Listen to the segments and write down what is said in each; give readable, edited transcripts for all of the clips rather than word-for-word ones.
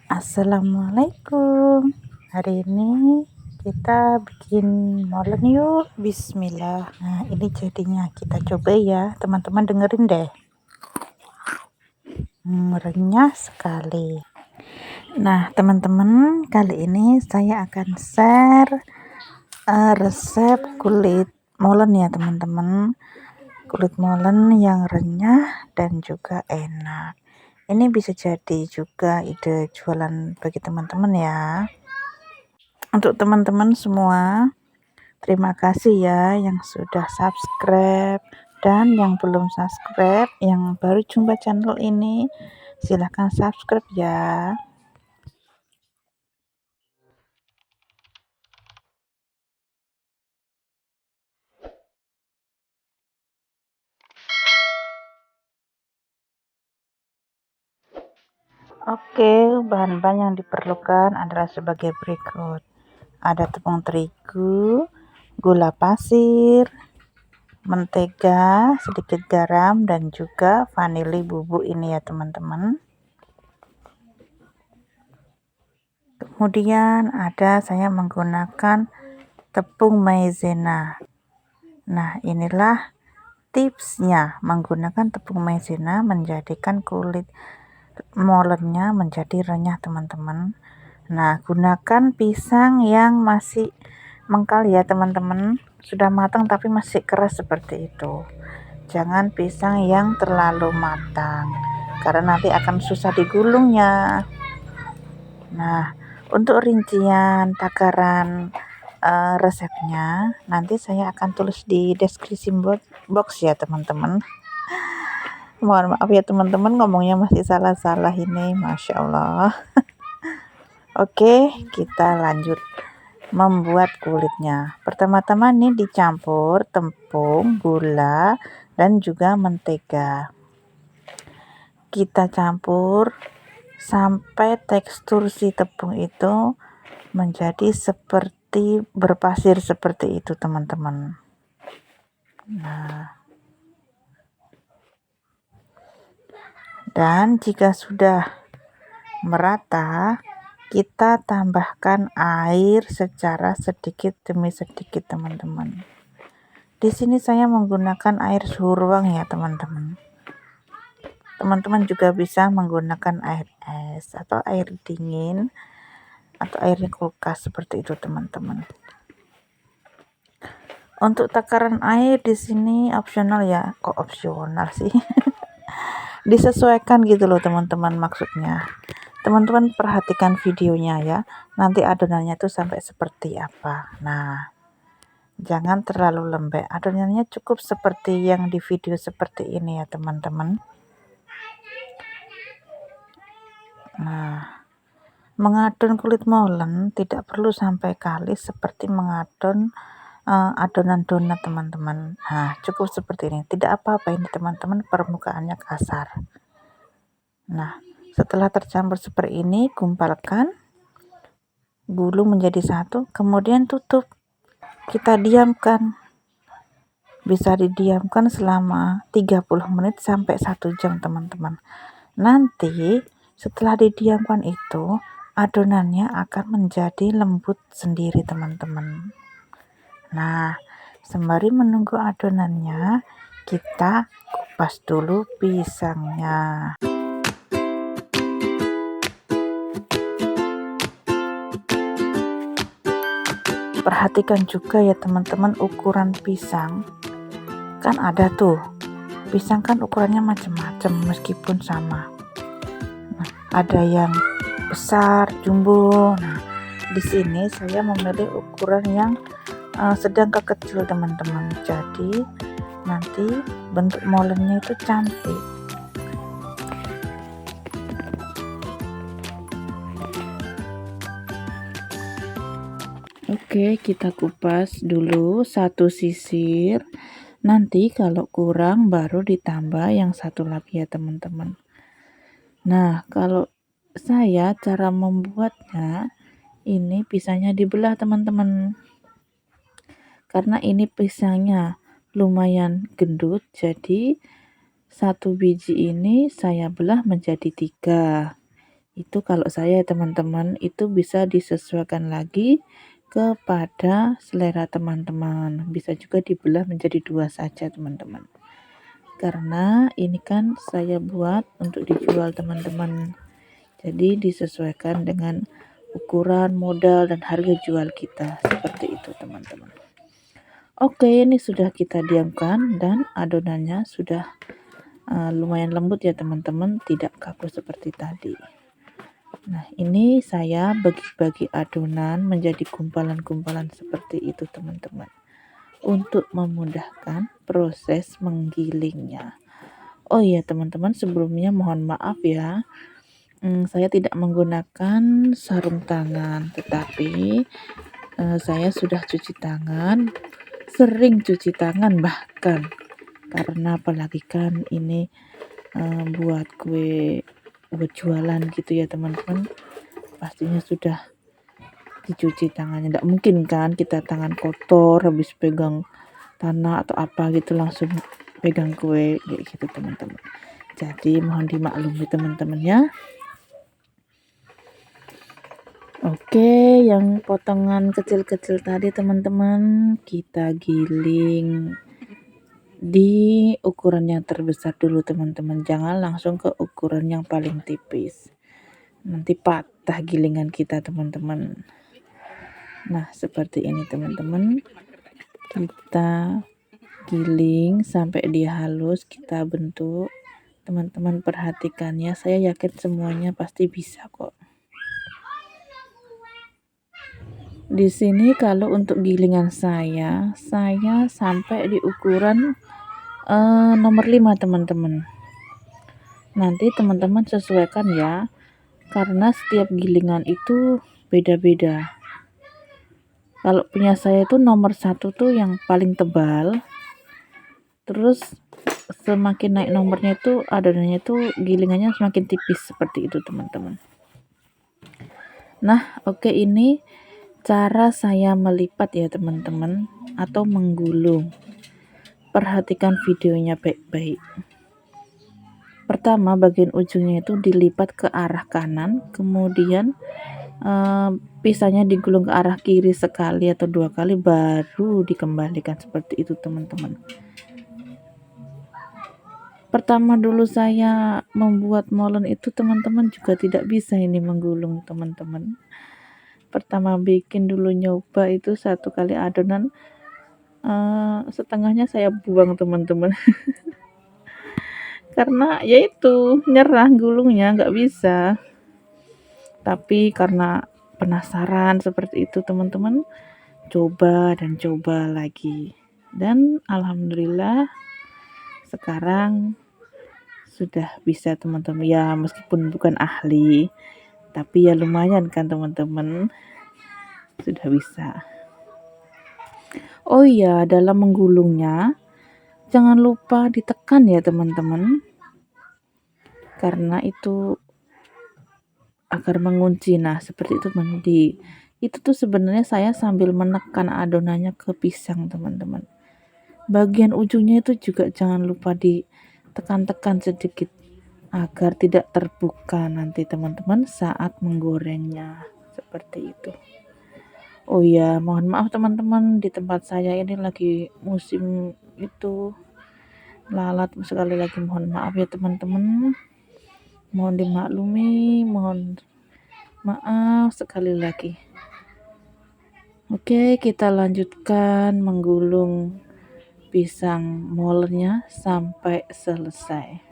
Assalamualaikum. Hari ini kita bikin molen yuk. Bismillah. Nah, ini jadinya kita coba ya. Teman-teman dengerin deh. Renyah sekali. Nah, teman-teman, kali ini saya akan share resep kulit molen ya, teman-teman. Kulit molen yang renyah dan juga enak. Ini bisa jadi juga ide jualan bagi teman-teman ya. Untuk teman-teman semua, terima kasih ya yang sudah subscribe, dan yang belum subscribe, yang baru jumpa channel ini, silahkan subscribe ya. Oke, bahan-bahan yang diperlukan adalah sebagai berikut. Ada tepung terigu, gula pasir, mentega, sedikit garam, dan juga vanili bubuk ini ya teman-teman. Kemudian saya menggunakan tepung maizena. Nah, inilah tipsnya menggunakan tepung maizena menjadikan kulit molennya menjadi renyah teman-teman. Nah, gunakan pisang yang masih mengkal ya teman-teman. Sudah matang tapi masih keras seperti itu. Jangan pisang yang terlalu matang karena nanti akan susah digulungnya. Nah, untuk rincian takaran resepnya nanti saya akan tulis di deskripsi box ya teman-teman. Mohon maaf ya teman-teman, ngomongnya masih salah-salah ini, Masya Allah. Oke, kita lanjut membuat kulitnya. Pertama-tama nih dicampur tepung, gula, dan juga mentega. Kita campur sampai tekstur si tepung itu menjadi seperti berpasir seperti itu teman-teman. Nah, dan jika sudah merata, kita tambahkan air secara sedikit demi sedikit teman-teman. Di sini saya menggunakan air suhu ruang ya teman-teman. Teman-teman juga bisa menggunakan air es atau air dingin atau air kulkas seperti itu teman-teman. Untuk takaran air di sini opsional ya, kok opsional sih? Disesuaikan gitu loh teman-teman, maksudnya. Teman-teman perhatikan videonya ya. Nanti adonannya tuh sampai seperti apa. Nah, jangan terlalu lembek. Adonannya cukup seperti yang di video seperti ini ya teman-teman. Nah, mengadon kulit molen tidak perlu sampai kalis seperti mengadon adonan donat teman-teman. Nah, cukup seperti ini. Tidak apa-apa ini teman-teman, permukaannya kasar. Nah, setelah tercampur seperti ini, gumpalkan, gulung menjadi satu, kemudian tutup. Kita diamkan. Bisa didiamkan selama 30 menit sampai 1 jam teman-teman. Nanti setelah didiamkan itu, adonannya akan menjadi lembut sendiri teman-teman. Nah, sembari menunggu adonannya, kita kupas dulu pisangnya. Perhatikan juga ya teman-teman ukuran pisang. Kan ada tuh, pisang kan ukurannya macam-macam meskipun sama. Nah, ada yang besar, jumbo. Nah, di sini saya memilih ukuran yang sedang ke kecil teman-teman. Jadi nanti bentuk molennya itu cantik. Oke, kita kupas dulu satu sisir. Nanti kalau kurang baru ditambah yang satu lagi ya teman-teman. Nah, kalau saya cara membuatnya ini pisangnya dibelah teman-teman. Karena ini pisangnya lumayan gendut, jadi satu biji ini saya belah menjadi 3. Itu kalau saya teman-teman, itu bisa disesuaikan lagi kepada selera teman-teman. Bisa juga dibelah menjadi 2 saja teman-teman. Karena ini kan saya buat untuk dijual teman-teman. Jadi disesuaikan dengan ukuran, modal, dan harga jual kita. Seperti itu teman-teman. Oke, ini sudah kita diamkan dan adonannya sudah lumayan lembut ya teman-teman, tidak kaku seperti tadi. Nah, ini saya bagi-bagi adonan menjadi gumpalan-gumpalan seperti itu teman-teman, untuk memudahkan proses menggilingnya. Oh iya teman-teman, sebelumnya mohon maaf ya, saya tidak menggunakan sarung tangan, tetapi saya sudah cuci tangan, sering cuci tangan bahkan, karena apalagi kan ini buat kue, buat jualan gitu ya teman-teman, pastinya sudah dicuci tangannya. Tidak mungkin kan kita tangan kotor habis pegang tanah atau apa gitu langsung pegang kue kayak gitu teman-teman. Jadi mohon dimaklumi teman-teman ya. Oke, yang potongan kecil-kecil tadi teman-teman kita giling di ukuran yang terbesar dulu teman-teman, jangan langsung ke ukuran yang paling tipis, nanti patah gilingan kita teman-teman. Nah seperti ini teman-teman, kita giling sampai dia halus, kita bentuk. Teman-teman perhatikannya, saya yakin semuanya pasti bisa kok. Di sini kalau untuk gilingan saya sampai di ukuran nomor 5 teman-teman. Nanti teman-teman sesuaikan ya, karena setiap gilingan itu beda-beda. Kalau punya saya itu nomor 1 tuh yang paling tebal, terus semakin naik nomornya itu adonannya itu gilingannya semakin tipis seperti itu teman-teman. Nah oke, ini cara saya melipat ya teman-teman, atau menggulung. Perhatikan videonya baik-baik. Pertama bagian ujungnya itu dilipat ke arah kanan, kemudian pisahnya digulung ke arah kiri sekali atau 2 kali, baru dikembalikan seperti itu teman-teman. Pertama dulu saya membuat molen itu teman-teman juga tidak bisa ini menggulung teman-teman. Pertama bikin dulu nyoba itu 1 kali adonan, setengahnya saya buang teman-teman. Karena yaitu nyerah gulungnya, nggak bisa. Tapi karena penasaran seperti itu teman-teman, coba dan coba lagi, dan alhamdulillah sekarang sudah bisa teman-teman ya, meskipun bukan ahli tapi ya lumayan kan teman-teman, sudah bisa. Oh iya, dalam menggulungnya jangan lupa ditekan ya teman-teman, karena itu agar mengunci. Nah seperti itu teman, itu tuh sebenarnya saya sambil menekan adonannya ke pisang teman-teman. Bagian ujungnya itu juga jangan lupa ditekan-tekan sedikit agar tidak terbuka nanti teman-teman saat menggorengnya, seperti itu. Oh ya, mohon maaf teman-teman, di tempat saya ini lagi musim itu lalat, sekali lagi mohon maaf ya teman-teman, mohon dimaklumi, mohon maaf sekali lagi. Oke, kita lanjutkan menggulung pisang molennya sampai selesai.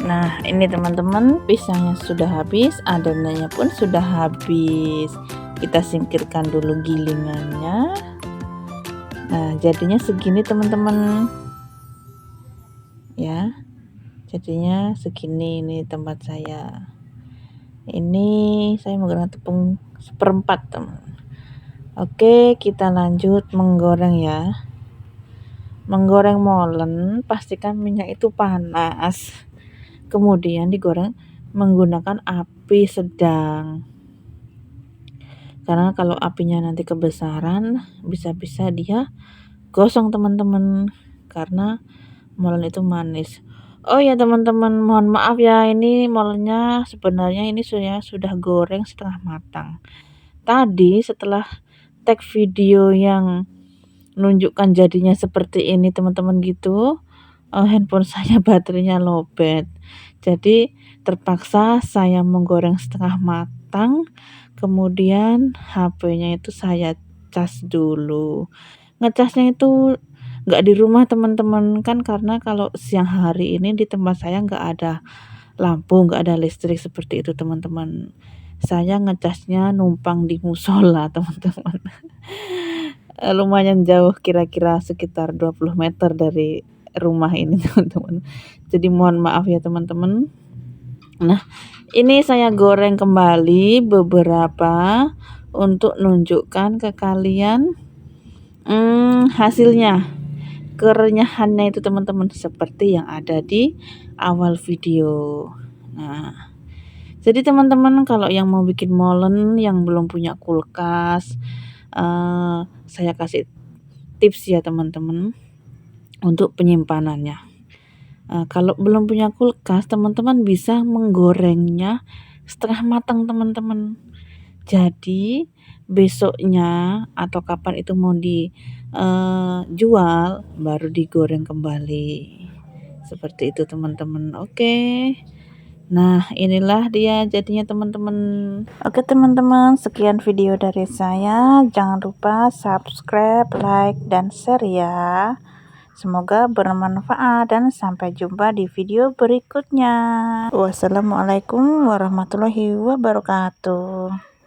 Nah, ini teman-teman, pisangnya sudah habis, adonannya pun sudah habis. Kita singkirkan dulu gilingannya. Nah, jadinya segini teman-teman. Ya. Jadinya segini ini tempat saya. Ini saya menggunakan tepung seperempat, teman. Oke, kita lanjut menggoreng ya. Menggoreng molen, pastikan minyak itu panas. Kemudian digoreng menggunakan api sedang. Karena kalau apinya nanti kebesaran, bisa-bisa dia gosong teman-teman. Karena molen itu manis. Oh ya teman-teman, mohon maaf ya, ini molennya sebenarnya ini sudah goreng setengah matang. Tadi setelah tag video yang menunjukkan jadinya seperti ini teman-teman gitu, handphone saya baterainya lowbat. Jadi terpaksa saya menggoreng setengah matang, kemudian HP-nya itu saya cas dulu. Ngecasnya itu nggak di rumah teman-teman, kan karena kalau siang hari ini di tempat saya nggak ada lampu, nggak ada listrik seperti itu teman-teman. Saya ngecasnya numpang di musola teman-teman. Lumayan jauh, kira-kira sekitar 20 meter dari rumah ini teman-teman. Jadi mohon maaf ya teman-teman. Nah, ini saya goreng kembali beberapa untuk nunjukkan ke kalian hasilnya. Kerenyahannya itu teman-teman seperti yang ada di awal video. Nah, jadi teman-teman kalau yang mau bikin molen yang belum punya kulkas, saya kasih tips ya teman-teman untuk penyimpanannya. Kalau belum punya kulkas, teman-teman bisa menggorengnya setengah matang teman-teman. Jadi besoknya atau kapan itu mau dijual baru digoreng kembali. Seperti itu teman-teman. Oke. Nah, inilah dia jadinya teman-teman. Oke teman-teman, sekian video dari saya. Jangan lupa subscribe, like, dan share ya. Semoga bermanfaat dan sampai jumpa di video berikutnya. Wassalamualaikum warahmatullahi wabarakatuh.